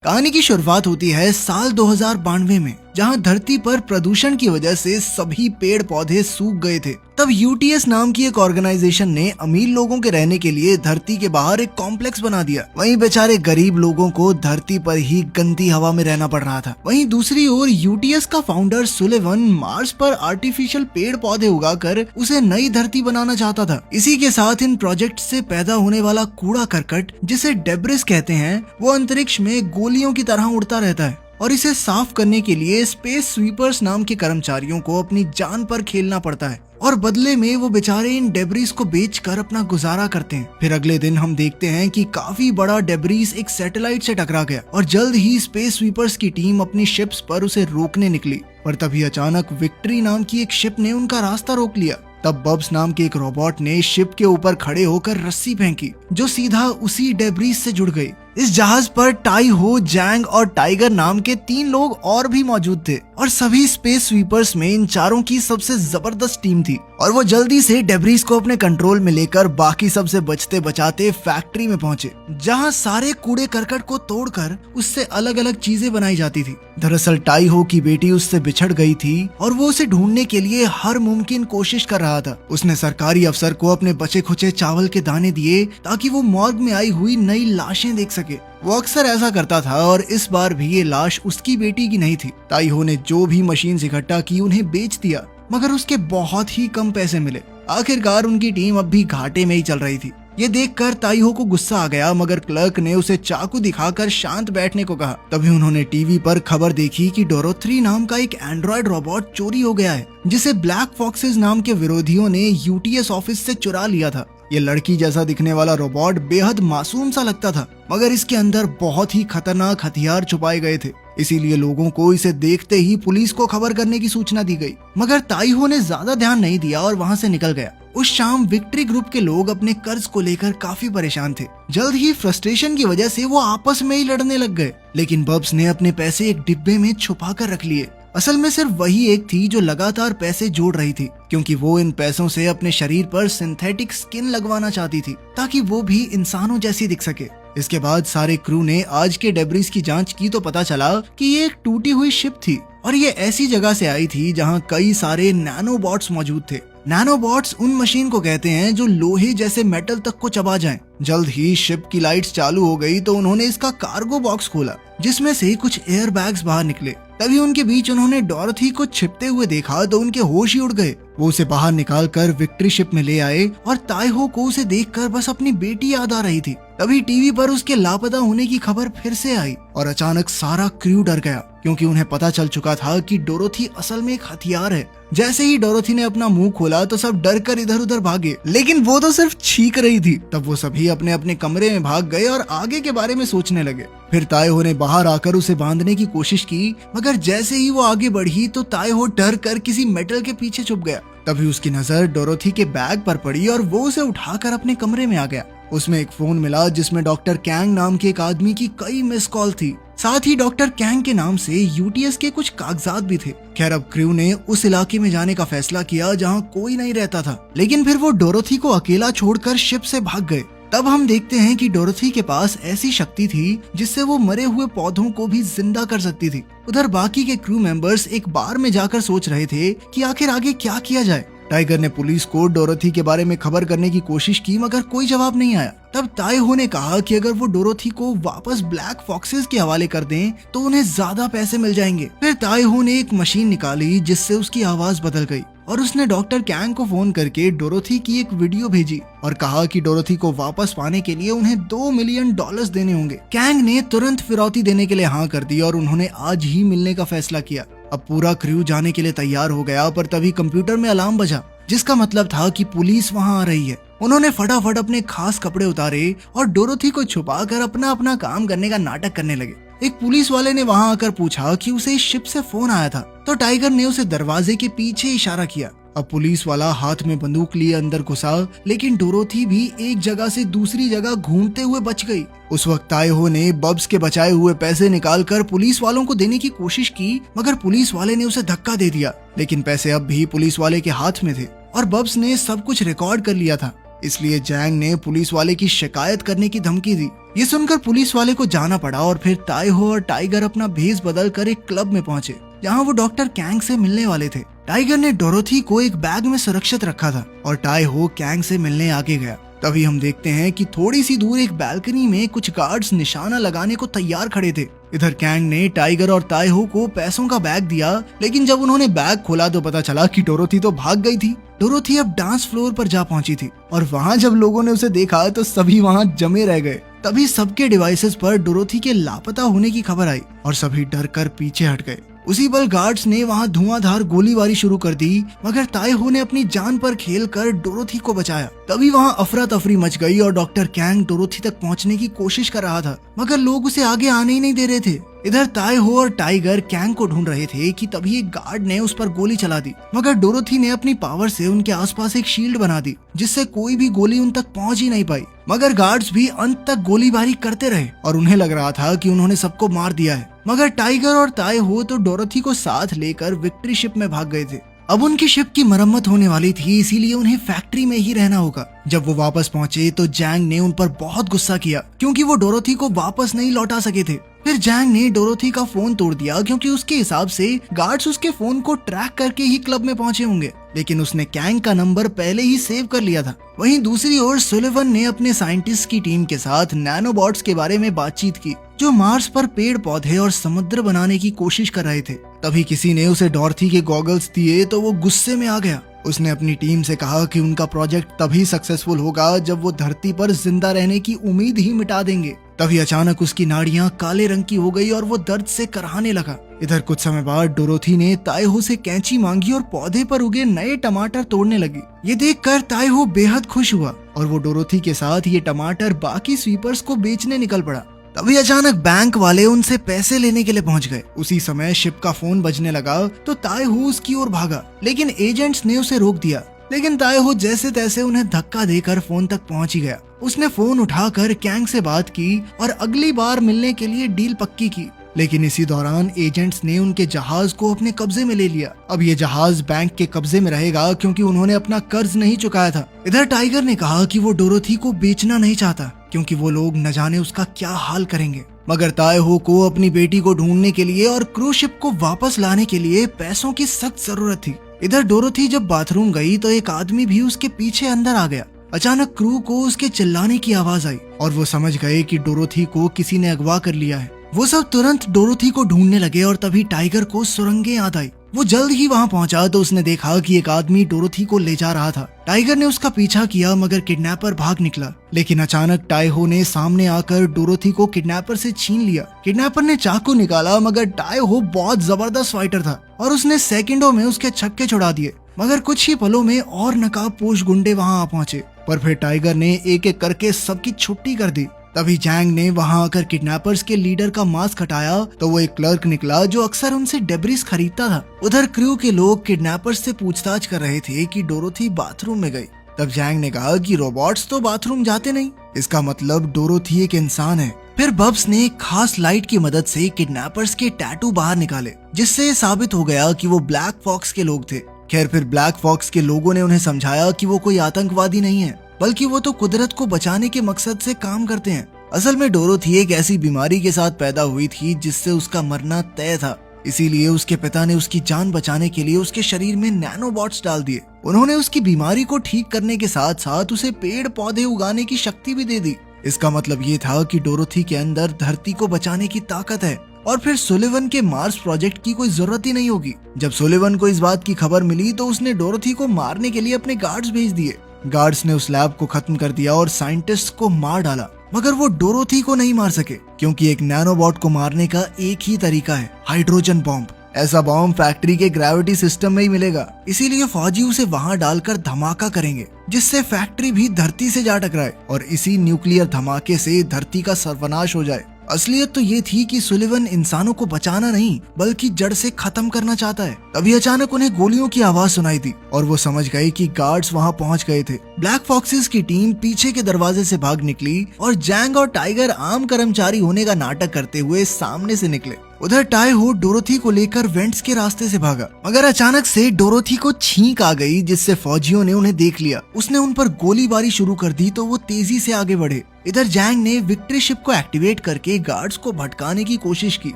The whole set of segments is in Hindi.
कहानी की शुरुआत होती है साल 2092 में, जहां धरती पर प्रदूषण की वजह से सभी पेड़ पौधे सूख गए थे। तब यूटीएस नाम की एक ऑर्गेनाइजेशन ने अमीर लोगों के रहने के लिए धरती के बाहर एक कॉम्प्लेक्स बना दिया। वहीं बेचारे गरीब लोगों को धरती पर ही गंदी हवा में रहना पड़ रहा था। वहीं दूसरी ओर यूटीएस का फाउंडर सुलेवन मार्स पर आर्टिफिशियल पेड़ पौधे उगाकर उसे नई धरती बनाना चाहता था। इसी के साथ इन प्रोजेक्ट से पैदा होने वाला कूड़ा करकट, जिसे डेब्रिस कहते हैं, वो अंतरिक्ष में गोलियों की तरह उड़ता रहता है और इसे साफ करने के लिए स्पेस स्वीपर्स नाम के कर्मचारियों को अपनी जान पर खेलना पड़ता है और बदले में वो बेचारे इन डेब्रिस को बेचकर अपना गुजारा करते हैं। फिर अगले दिन हम देखते हैं कि काफी बड़ा डेब्रिस एक सैटेलाइट से टकरा गया और जल्द ही स्पेस स्वीपर्स की टीम अपनी शिप्स पर उसे रोकने निकली। पर तभी अचानक विक्ट्री नाम की एक शिप ने उनका रास्ता रोक लिया। तब बब्स नाम के एक रोबोट ने शिप के ऊपर खड़े होकर रस्सी फेंकी, जो सीधा उसी डेब्रिस से जुड़ गई। इस जहाज पर टाई हो, जैंग और टाइगर नाम के 3 लोग और भी मौजूद थे और सभी स्पेस स्वीपर्स में इन चारों की सबसे जबरदस्त टीम थी और वो जल्दी से डेब्रिस को अपने कंट्रोल में लेकर बाकी सबसे बचते बचाते फैक्ट्री में पहुंचे, जहां सारे कूड़े करकट को तोड़कर उससे अलग अलग चीजें बनाई जाती थी। दरअसल टाई हो की बेटी उससे बिछड़ गई थी और वो उसे ढूंढने के लिए हर मुमकिन कोशिश कर रहा था। उसने सरकारी अफसर को अपने बचे खुचे चावल के दाने दिए ताकि वो मॉर्ग में आई हुई नई लाशें देख सके। वो अक्सर ऐसा करता था और इस बार भी ये लाश उसकी बेटी की नहीं थी। ताई हो ने जो भी मशीन इकट्ठा की उन्हें बेच दिया, मगर उसके बहुत ही कम पैसे मिले। आखिरकार उनकी टीम अब भी घाटे में ही चल रही थी। ये देखकर ताई हो को गुस्सा आ गया, मगर क्लर्क ने उसे चाकू दिखाकर शांत बैठने को कहा। तभी उन्होंने टीवी पर खबर देखी कि डोरोथी नाम का एक एंड्रॉयड रोबोट चोरी हो गया है, जिसे ब्लैक फॉक्सेस नाम के विरोधियों ने यूटीएस ऑफिस से चुरा लिया था। ये लड़की जैसा दिखने वाला रोबोट बेहद मासूम सा लगता था, मगर इसके अंदर बहुत ही खतरनाक हथियार छुपाए गए थे। इसीलिए लोगों को इसे देखते ही पुलिस को खबर करने की सूचना दी गई, मगर ताई हो ने ज्यादा ध्यान नहीं दिया और वहां से निकल गया। उस शाम विक्ट्री ग्रुप के लोग अपने कर्ज को लेकर काफी परेशान थे। जल्द ही फ्रस्ट्रेशन की वजह से वो आपस में ही लड़ने लग गए, लेकिन बब्स ने अपने पैसे एक डिब्बे में छुपा कर रख लिए। असल में सिर्फ वही एक थी जो लगातार पैसे जोड़ रही थी, क्योंकि वो इन पैसों से अपने शरीर पर सिंथेटिक स्किन लगवाना चाहती थी ताकि वो भी इंसानों जैसी दिख सके। इसके बाद सारे क्रू ने आज के डेब्रिस की जांच की तो पता चला कि ये एक टूटी हुई शिप थी और ये ऐसी जगह से आई थी जहां कई सारे नैनोबॉट्स मौजूद थे। नैनोबॉट्स उन मशीन को कहते हैं जो लोहे जैसे मेटल तक को चबा जाएं। जल्द ही शिप की लाइट्स चालू हो गई तो उन्होंने इसका कार्गो बॉक्स खोला, जिसमें से कुछ एयर बैग्स बाहर निकले। तभी उनके बीच उन्होंने डोरोथी को छिपते हुए देखा तो उनके होश ही उड़ गए। वो उसे बाहर निकालकर विक्ट्री शिप में ले आए और ताई हो को उसे देखकर बस अपनी बेटी याद आ रही थी। तभी टीवी पर उसके लापता होने की खबर फिर से आई और अचानक सारा क्रू डर गया, क्योंकि उन्हें पता चल चुका था कि डोरोथी असल में एक हथियार है। जैसे ही डोरोथी ने अपना मुंह खोला तो सब डर कर इधर उधर भागे, लेकिन वो तो सिर्फ छींक रही थी। तब वो सभी अपने अपने कमरे में भाग गए और आगे के बारे में सोचने लगे। फिर ताई हो ने बाहर आकर उसे बांधने की कोशिश की, मगर जैसे ही वो आगे बढ़ी तो ताई हो डर कर किसी मेटल के पीछे छुप गया। तभी उसकी नजर डोरोथी के बैग पर पड़ी और वो उसे उठाकर अपने कमरे में आ गया। उसमें एक फोन मिला जिसमें डॉक्टर कैंग नाम के एक आदमी की कई मिस कॉल थी। साथ ही डॉक्टर कैंग के नाम से यूटीएस के कुछ कागजात भी थे। खैर, अब क्रू ने उस इलाके में जाने का फैसला किया जहां कोई नहीं रहता था, लेकिन फिर वो डोरोथी को अकेला छोड़कर शिप से भाग गए। तब हम देखते हैं कि डोरोथी के पास ऐसी शक्ति थी जिससे वो मरे हुए पौधों को भी जिंदा कर सकती थी। उधर बाकी के क्रू मेंबर्स एक बार में जाकर सोच रहे थे कि आखिर आगे क्या किया जाए। टाइगर ने पुलिस को डोरोथी के बारे में खबर करने की कोशिश की, मगर कोई जवाब नहीं आया। तब ताई हो ने कहा कि अगर वो डोरोथी को वापस ब्लैक फॉक्सेस के हवाले कर दें तो उन्हें ज्यादा पैसे मिल जाएंगे। फिर ताई हो ने एक मशीन निकाली जिससे उसकी आवाज बदल गई और उसने डॉक्टर कैंग को फोन करके डोरोथी की एक वीडियो भेजी और कहा कि डोरोथी को वापस पाने के लिए उन्हें $2 मिलियन देने होंगे। कैंग ने तुरंत फिरौती देने के लिए हाँ कर दी और उन्होंने आज ही मिलने का फैसला किया। अब पूरा क्रू जाने के लिए तैयार हो गया, पर तभी कंप्यूटर में अलार्म बजा, जिसका मतलब था कि पुलिस वहां आ रही है। उन्होंने फटाफट अपने खास कपड़े उतारे और डोरोथी को छुपाकर अपना अपना काम करने का नाटक करने लगे। एक पुलिस वाले ने वहां आकर पूछा कि उसे इस शिप से फोन आया था, तो टाइगर ने उसे दरवाजे के पीछे इशारा किया। अब पुलिस वाला हाथ में बंदूक लिए अंदर घुसा, लेकिन डोरोथी भी एक जगह से दूसरी जगह घूमते हुए बच गई। उस वक्त ताई हो ने बब्स के बचाए हुए पैसे निकालकर पुलिस वालों को देने की कोशिश की, मगर पुलिस वाले ने उसे धक्का दे दिया। लेकिन पैसे अब भी पुलिस वाले के हाथ में थे और बब्स ने सब कुछ रिकॉर्ड कर लिया था। इसलिए जैंग ने पुलिस वाले की शिकायत करने की धमकी दी। ये सुनकर पुलिस वाले को जाना पड़ा और फिर ताइहो और टाइगर अपना भेष बदल कर एक क्लब में पहुंचे जहां वो डॉक्टर कैंग से मिलने वाले थे। टाइगर ने डोरोथी को एक बैग में सुरक्षित रखा था और ताइहो कैंग से मिलने आगे गया। तभी हम देखते हैं कि थोड़ी सी दूर एक बालकनी में कुछ गार्ड्स निशाना लगाने को तैयार खड़े थे। इधर कैंग ने टाइगर और ताइहो को पैसों का बैग दिया, लेकिन जब उन्होंने बैग खोला तो पता चला कि डोरोथी तो भाग गई थी। डोरोथी अब डांस फ्लोर पर जा पहुंची थी और वहां जब लोगों ने उसे देखा तो सभी वहां जमे रह गए। तभी सबके डिवाइसेस पर डोरोथी के लापता होने की खबर आई और सभी डर कर पीछे हट गए। उसी पल गार्ड्स ने वहां धुआंधार गोलीबारी शुरू कर दी, मगर ताइहो ने अपनी जान पर खेलकर डोरोथी को बचाया। तभी वहां अफरा तफरी मच गई और डॉक्टर कैंग डोरोथी तक पहुंचने की कोशिश कर रहा था, मगर लोग उसे आगे आने ही नहीं दे रहे थे। इधर ताइहो और टाइगर कैंग को ढूंढ रहे थे कि तभी एक गार्ड ने उस पर गोली चला दी, मगर डोरोथी ने अपनी पावर से उनके आसपास एक शील्ड बना दी जिससे कोई भी गोली उन तक पहुंच ही नहीं पाई। मगर गार्ड्स भी अंत तक गोलीबारी करते रहे और उन्हें लग रहा था कि उन्होंने सबको मार दिया है। मगर टाइगर और ताइहो तो डोरोथी को साथ लेकर विक्ट्री शिप में भाग गए थे। अब उनकी शिप की मरम्मत होने वाली थी, इसीलिए उन्हें फैक्ट्री में ही रहना होगा। जब वो वापस पहुंचे तो जैंग ने उन पर बहुत गुस्सा किया क्योंकि वो डोरोथी को वापस नहीं लौटा सके थे। फिर जैंग ने डोरोथी का फोन तोड़ दिया क्योंकि उसके हिसाब से गार्ड्स उसके फोन को ट्रैक करके ही क्लब में पहुंचे होंगे, लेकिन उसने कैंग का नंबर पहले ही सेव कर लिया था। वहीं दूसरी ओर सुलिवन ने अपने साइंटिस्ट की टीम के साथ नैनोबॉट्स के बारे में बातचीत की जो मार्स पर पेड़ पौधे और समुद्र बनाने की कोशिश कर रहे थे। तभी किसी ने उसे डॉर्थी के गॉगल्स दिए तो वो गुस्से में आ गया। उसने अपनी टीम से कहा कि उनका प्रोजेक्ट तभी सक्सेसफुल होगा जब वो धरती पर जिंदा रहने की उम्मीद ही मिटा देंगे। तभी अचानक उसकी नाड़ियां काले रंग की हो गई और वो दर्द से कराहने लगा। इधर कुछ समय बाद डोरोथी ने ताइहो से कैंची मांगी और पौधे पर उगे नए टमाटर तोड़ने लगी। ये देखकर ताइहो बेहद खुश हुआ और वो डोरोथी के साथ ये टमाटर बाकी स्वीपर्स को बेचने निकल पड़ा। तभी अचानक बैंक वाले उनसे पैसे लेने के लिए पहुंच गए। उसी समय शिप का फोन बजने लगा तो ताइहो उसकी ओर भागा, लेकिन एजेंट्स ने उसे रोक दिया। लेकिन ताइहो जैसे तैसे उन्हें धक्का देकर फोन तक पहुंच ही गया। उसने फोन उठाकर कैंग से बात की और अगली बार मिलने के लिए डील पक्की की, लेकिन इसी दौरान एजेंट्स ने उनके जहाज को अपने कब्जे में ले लिया। अब ये जहाज बैंक के कब्जे में रहेगा क्योंकि उन्होंने अपना कर्ज नहीं चुकाया था। इधर टाइगर ने कहा कि वो डोरोथी को बेचना नहीं चाहता क्योंकि वो लोग न जाने उसका क्या हाल करेंगे, मगर ताइहो को अपनी बेटी को ढूंढने के लिए और क्रूज शिप को वापस लाने के लिए पैसों की सख्त जरूरत थी। इधर डोरोथी जब बाथरूम गई तो एक आदमी भी उसके पीछे अंदर आ गया। अचानक क्रू को उसके चिल्लाने की आवाज आई और वो समझ गए कि डोरोथी को किसी ने अगवा कर लिया है। वो सब तुरंत डोरोथी को ढूंढने लगे और तभी टाइगर को सुरंगें याद आई। वो जल्द ही वहां पहुंचा तो उसने देखा कि एक आदमी डोरोथी को ले जा रहा था। टाइगर ने उसका पीछा किया मगर किडनैपर भाग निकला, लेकिन अचानक टाइहो ने सामने आकर डोरोथी को किडनैपर से छीन लिया। किडनैपर ने चाकू निकाला मगर टाइहो बहुत जबरदस्त फाइटर था और उसने सेकंडों में उसके छक्के छुड़ा दिए। मगर कुछ ही पलों में और नकाबपोश गुंडे वहां आ पहुंचे, पर फिर टाइगर ने एक एक करके सबकी छुट्टी कर दी। तभी जैंग ने वहां आकर किडनैपर्स के लीडर का मास्क हटाया तो वो एक क्लर्क निकला जो अक्सर उनसे डेब्रिस खरीदता था। उधर क्रू के लोग किडनैपर्स से पूछताछ कर रहे थे कि डोरोथी बाथरूम में गई। तब जैंग ने कहा कि रोबोट्स तो बाथरूम जाते नहीं, इसका मतलब डोरोथी एक इंसान है। फिर बब्स ने एक खास लाइट की मदद से किडनैपर्स के टैटू बाहर निकाले, जिससे साबित हो गया कि वो ब्लैक फॉक्स के लोग थे। खैर फिर ब्लैक फॉक्स के लोगों ने उन्हें समझाया कि वो कोई आतंकवादी नहीं है, बल्कि वो तो कुदरत को बचाने के मकसद से काम करते हैं। असल में डोरोथी एक ऐसी बीमारी के साथ पैदा हुई थी जिससे उसका मरना तय था, इसीलिए उसके पिता ने उसकी जान बचाने के लिए उसके शरीर में नैनोबॉट्स डाल दिए। उन्होंने उसकी बीमारी को ठीक करने के साथ साथ उसे पेड़ पौधे उगाने की शक्ति भी दे दी। इसका मतलब ये था कि डोरोथी के अंदर धरती को बचाने की ताकत है और फिर सुलिवन के मार्स प्रोजेक्ट की कोई जरूरत ही नहीं होगी। जब सुलिवन को इस बात की खबर मिली तो उसने डोरोथी को मारने के लिए अपने गार्ड्स भेज दिए। गार्ड्स ने उस लैब को खत्म कर दिया और साइंटिस्ट को मार डाला, मगर वो डोरोथी को नहीं मार सके क्योंकि एक नैनोबॉट को मारने का एक ही तरीका है, हाइड्रोजन बॉम्ब। ऐसा बॉम्ब फैक्ट्री के ग्रेविटी सिस्टम में ही मिलेगा, इसीलिए फौजी उसे वहां डालकर धमाका करेंगे जिससे फैक्ट्री भी धरती से जा टकराए और इसी न्यूक्लियर धमाके से धरती का सर्वनाश हो जाए। असलियत तो ये थी कि सुलिवन इंसानों को बचाना नहीं बल्कि जड़ से खत्म करना चाहता है। तभी अचानक उन्हें गोलियों की आवाज सुनाई दी और वो समझ गए कि गार्ड्स वहां पहुंच गए थे। ब्लैक फॉक्सेस की टीम पीछे के दरवाजे से भाग निकली और जैंग और टाइगर आम कर्मचारी होने का नाटक करते हुए सामने से निकले। उधर टाई हो डोरोथी को लेकर वेंट्स के रास्ते से भागा, मगर अचानक से डोरोथी को छींक आ गई जिससे फौजियों ने उन्हें देख लिया। उसने उन पर गोलीबारी शुरू कर दी तो वो तेजी से आगे बढ़े। इधर जैंग ने विक्ट्री शिप को एक्टिवेट करके गार्ड्स को भटकाने की कोशिश की।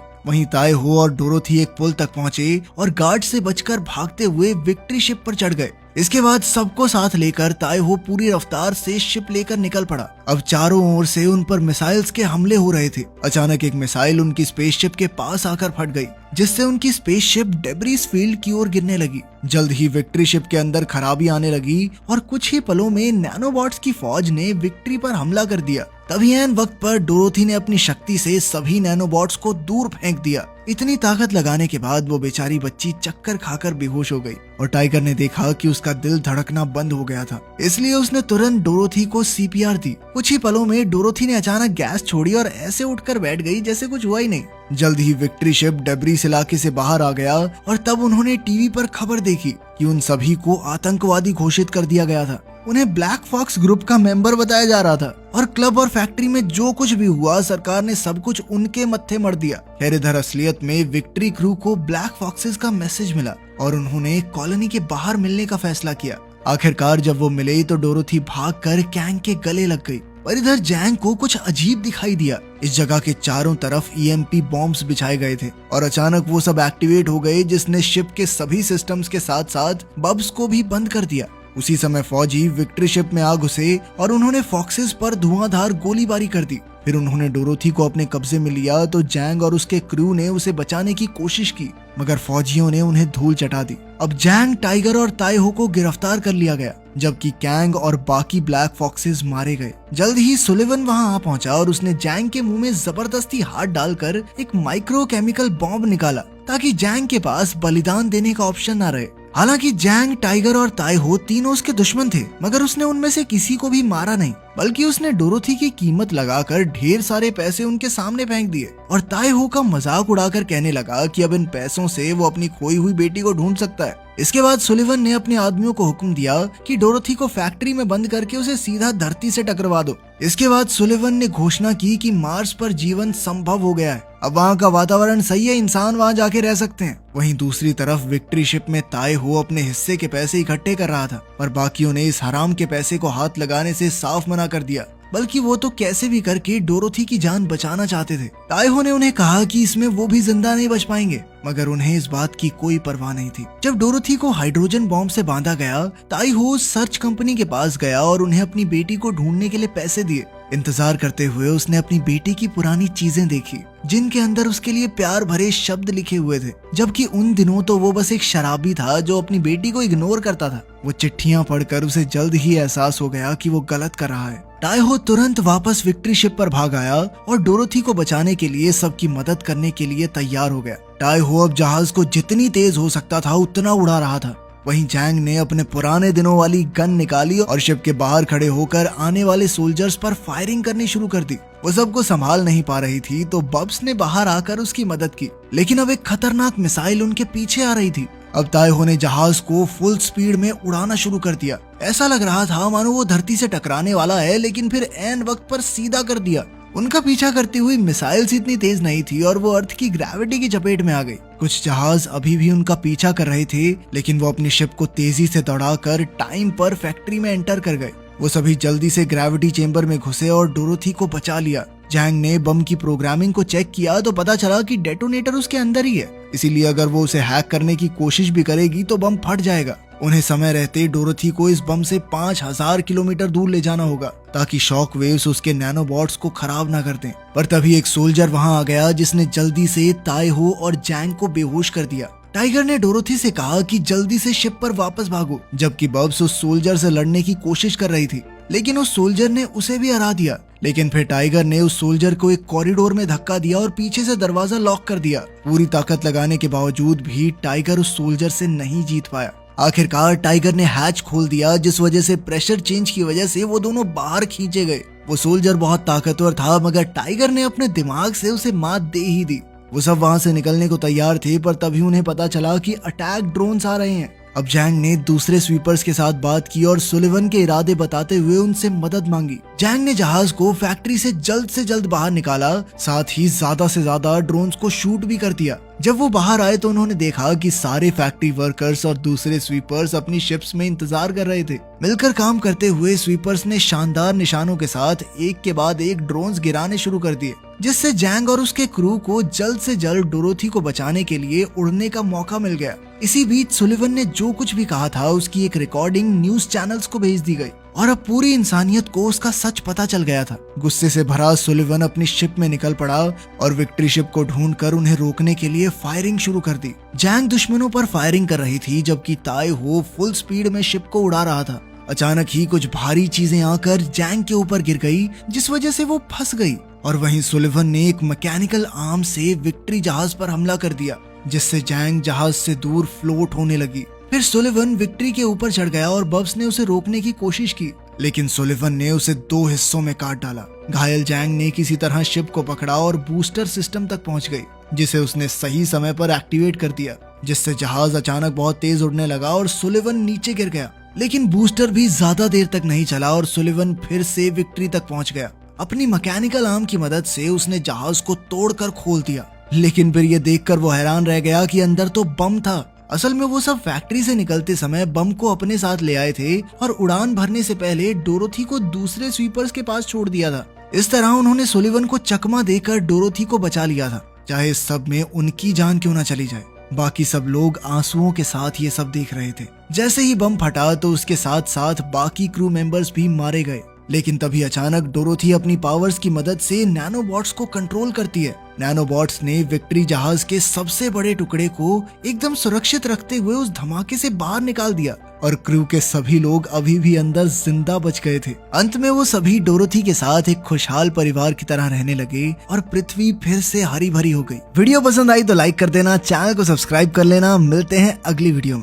वहीं ताई हो और डोरोथी एक पुल तक पहुंचे और गार्ड से बचकर भागते हुए विक्ट्री शिप पर चढ़ गए। इसके बाद सबको साथ लेकर ताई हो पूरी रफ्तार से शिप लेकर निकल पड़ा। अब चारों ओर से उन पर मिसाइल्स के हमले हो रहे थे। अचानक एक मिसाइल उनकी स्पेसशिप के पास आकर फट गई, जिससे उनकी स्पेसशिप डेब्रिस फील्ड की ओर गिरने लगी। जल्द ही विक्ट्री शिप के अंदर खराबी आने लगी और कुछ ही पलों में नैनोबॉट्स की फौज ने विक्ट्री पर हमला कर दिया। तभी ऐन वक्त पर डोरोथी ने अपनी शक्ति से सभी नैनोबॉट्स को दूर फेंक दिया। इतनी ताकत लगाने के बाद वो बेचारी बच्ची चक्कर खाकर बेहोश हो गई और टाइगर ने देखा कि उसका दिल धड़कना बंद हो गया था, इसलिए उसने तुरंत डोरोथी को सीपीआर दी। कुछ ही पलों में डोरोथी ने अचानक गैस छोड़ी और ऐसे उठकर बैठ गई जैसे कुछ हुआ ही नहीं। जल्द ही विक्ट्री शिप डेब्रिस इलाके से बाहर आ गया और तब उन्होंने टीवी पर खबर देखी कि उन सभी को आतंकवादी घोषित कर दिया गया था। उन्हें ब्लैक फॉक्स ग्रुप का मेंबर बताया जा रहा था और क्लब और फैक्ट्री में जो कुछ भी हुआ सरकार ने सब कुछ उनके मत्थे मर दिया। खैर इधर असलियत में विक्ट्री क्रू को ब्लैक फॉक्सेस का मैसेज मिला और उन्होंने कॉलोनी के बाहर मिलने का फैसला किया। आखिरकार जब वो मिले तो डोरोथी भागकर कैंग के गले लग गई, पर इधर जैंग को कुछ अजीब दिखाई दिया। इस जगह के चारों तरफ ईएमपी बॉम्ब्स बिछाए गए थे और अचानक वो सब एक्टिवेट हो गए, जिसने शिप के सभी सिस्टम्स के साथ साथ बब्स को भी बंद कर दिया। उसी समय फौजी विक्ट्री शिप में आ घुसे और उन्होंने फॉक्सेस पर धुआंधार गोलीबारी कर दी। फिर उन्होंने डोरोथी को अपने कब्जे में लिया तो जैंग और उसके क्रू ने उसे बचाने की कोशिश की, मगर फौजियों ने उन्हें धूल चटा दी। अब जैंग, टाइगर और ताई हो को गिरफ्तार कर लिया गया, जबकि कैंग और बाकी ब्लैक फॉक्सेस मारे गए। जल्द ही सुलिवन वहां आ पहुंचा और उसने जैंग के मुंह में जबरदस्ती हाथ डालकर एक माइक्रो केमिकल बॉम्ब निकाला ताकि जैंग के पास बलिदान देने का ऑप्शन न रहे। हालांकि जैंग, टाइगर और ताई हो तीनों उसके दुश्मन थे, मगर उसने उनमें से किसी को भी मारा नहीं, बल्कि उसने डोरोथी की कीमत लगाकर ढेर सारे पैसे उनके सामने फेंक दिए और ताई हो का मजाक उड़ाकर कहने लगा कि अब इन पैसों से वो अपनी खोई हुई बेटी को ढूंढ सकता है। इसके बाद सुलिवन ने अपने आदमियों को हुक्म दिया कि डोरोथी को फैक्ट्री में बंद करके उसे सीधा धरती से टकरवा दो। इसके बाद सुलिवन ने घोषणा की कि मार्स पर जीवन संभव हो गया है, अब वहाँ का वातावरण सही है, इंसान वहाँ जाके रह सकते हैं। वहीं दूसरी तरफ विक्ट्री शिप में ताई हो अपने हिस्से के पैसे इकट्ठे कर रहा था, पर बाकियों ने इस हराम के पैसे को हाथ लगाने से साफ मना कर दिया, बल्कि वो तो कैसे भी करके डोरोथी की जान बचाना चाहते थे। ताई हो ने उन्हें कहा कि इसमें वो भी जिंदा नहीं बच पाएंगे, मगर उन्हें इस बात की कोई परवाह नहीं थी। जब डोरोथी को हाइड्रोजन बॉम्ब से बांधा गया, ताई हो सर्च कंपनी के पास गया और उन्हें अपनी बेटी को ढूंढने के लिए पैसे दिए। इंतजार करते हुए उसने अपनी बेटी की पुरानी चीजें देखी, जिनके अंदर उसके लिए प्यार भरे शब्द लिखे हुए थे, जबकि उन दिनों तो वो बस एक शराबी था जो अपनी बेटी को इग्नोर करता था। वो चिट्ठियां पढ़कर उसे जल्द ही एहसास हो गया कि वो गलत कर रहा है। ताई हो तुरंत वापस विक्ट्री शिप पर भाग आया और डोरोथी को बचाने के लिए सबकी मदद करने के लिए तैयार हो गया। ताई हो अब जहाज को जितनी तेज हो सकता था उतना उड़ा रहा था। वहीं जैंग ने अपने पुराने दिनों वाली गन निकाली और शिप के बाहर खड़े होकर आने वाले सोल्जर्स पर फायरिंग करनी शुरू कर दी। वो सबको संभाल नहीं पा रही थी तो बब्स ने बाहर आकर उसकी मदद की, लेकिन अब एक खतरनाक मिसाइल उनके पीछे आ रही थी। अब ताई हो ने जहाज को फुल स्पीड में उड़ाना शुरू कर दिया। ऐसा लग रहा था मानो वो धरती से टकराने वाला है, लेकिन फिर ऐन वक्त पर सीधा कर दिया। उनका पीछा करती हुई मिसाइल्स इतनी तेज नहीं थी और वो अर्थ की ग्रेविटी की चपेट में आ गई। कुछ जहाज अभी भी उनका पीछा कर रहे थे, लेकिन वो अपनी शिप को तेजी से दौड़ाकर टाइम पर फैक्ट्री में एंटर कर गए। वो सभी जल्दी से ग्रेविटी चेंबर में घुसे और डोरोथी को बचा लिया। जैंग ने बम की प्रोग्रामिंग को चेक किया तो पता चला कि डेटोनेटर उसके अंदर ही है, इसीलिए अगर वो उसे हैक करने की कोशिश भी करेगी तो बम फट जाएगा। उन्हें समय रहते डोरोथी को इस बम से 5000 किलोमीटर दूर ले जाना होगा ताकि शॉक वेव्स उसके नैनोबॉट्स को खराब ना कर दें। पर तभी एक सोल्जर वहां आ गया जिसने जल्दी से ताई हो और जैंग को बेहोश कर दिया। टाइगर ने डोरोथी से कहा कि जल्दी से शिप पर वापस भागो, जबकि बब्स उस सोल्जर से लड़ने की कोशिश कर रही थी, लेकिन उस सोल्जर ने उसे भी हरा दिया। लेकिन फिर टाइगर ने उस सोल्जर को एक कॉरिडोर में धक्का दिया और पीछे से दरवाजा लॉक कर दिया। पूरी ताकत लगाने के बावजूद भी टाइगर उस सोल्जर से नहीं जीत पाया। आखिरकार टाइगर ने हैच खोल दिया, जिस वजह से प्रेशर चेंज की वजह से वो दोनों बाहर खींचे गए। वो सोल्जर बहुत ताकतवर था, मगर टाइगर ने अपने दिमाग से उसे मात दे ही दी। वो सब वहां से निकलने को तैयार थे, पर तभी उन्हें पता चला कि अटैक ड्रोन्स आ रहे हैं। अब जैंग ने दूसरे स्वीपर्स के साथ बात की और सुलिवन के इरादे बताते हुए उनसे मदद मांगी। जैंग ने जहाज को फैक्ट्री से जल्द बाहर निकाला, साथ ही ज्यादा से ज्यादा ड्रोन्स को शूट भी कर दिया। जब वो बाहर आए तो उन्होंने देखा कि सारे फैक्ट्री वर्कर्स और दूसरे स्वीपर्स अपनी शिप्स में इंतजार कर रहे थे। मिलकर काम करते हुए स्वीपर्स ने शानदार निशानों के साथ एक के बाद एक ड्रोन्स गिराने शुरू कर दिए, जिससे जैंग और उसके क्रू को जल्द से जल्द डोरोथी को बचाने के लिए उड़ने का मौका मिल गया। इसी बीच सुलिवन ने जो कुछ भी कहा था उसकी एक रिकॉर्डिंग न्यूज चैनल्स को भेज दी गई और अब पूरी इंसानियत को उसका सच पता चल गया था। गुस्से से भरा सुलिवन अपनी शिप में निकल पड़ा और विक्ट्री शिप को ढूंढकर उन्हें रोकने के लिए फायरिंग शुरू कर दी। जैंग दुश्मनों पर फायरिंग कर रही थी, जबकि ताई हो फुल स्पीड में शिप को उड़ा रहा था। अचानक ही कुछ भारी चीजें आकर जैंग के ऊपर गिर गई, जिस वजह से वो फंस गई। और वहीं सुलिवन ने एक मैकेनिकल आर्म से विक्ट्री जहाज पर हमला कर दिया, जिससे जैंग जहाज से दूर फ्लोट होने लगी। फिर सुलिवन विक्ट्री के ऊपर चढ़ गया और बब्स ने उसे रोकने की कोशिश की, लेकिन सुलिवन ने उसे 2 हिस्सों में काट डाला। घायल जैंग ने किसी तरह शिप को पकड़ा और बूस्टर सिस्टम तक पहुंच गई, जिसे उसने सही समय पर एक्टिवेट कर दिया, जिससे जहाज अचानक बहुत तेज उड़ने लगा और सुलिवन नीचे गिर गया। लेकिन बूस्टर भी ज्यादा देर तक नहीं चला और सुलिवन फिर से विक्ट्री तक पहुंच गया। अपनी मैकेनिकल आर्म की मदद से उसने जहाज को तोड़कर खोल दिया, लेकिन फिर ये देखकर वो हैरान रह गया कि अंदर तो बम था। असल में वो सब फैक्ट्री से निकलते समय बम को अपने साथ ले आए थे और उड़ान भरने से पहले डोरोथी को दूसरे स्वीपर्स के पास छोड़ दिया था। इस तरह उन्होंने सुलिवन को चकमा देकर डोरोथी को बचा लिया था, चाहे इस सब में उनकी जान क्यों न चली जाए। बाकी सब लोग आंसुओं के साथ ये सब देख रहे थे। जैसे ही बम फटा तो उसके साथ साथ बाकी क्रू मेंबर्स भी मारे गए, लेकिन तभी अचानक डोरोथी अपनी पावर्स की मदद से नैनोबॉट्स को कंट्रोल करती है। नैनोबॉट्स ने विक्ट्री जहाज के सबसे बड़े टुकड़े को एकदम सुरक्षित रखते हुए उस धमाके से बाहर निकाल दिया और क्रू के सभी लोग अभी भी अंदर जिंदा बच गए थे। अंत में वो सभी डोरोथी के साथ एक खुशहाल परिवार की तरह रहने लगे और पृथ्वी फिर से हरी भरी हो गई। वीडियो पसंद आई तो लाइक कर देना, चैनल को सब्सक्राइब कर लेना। मिलते हैं अगली वीडियो में।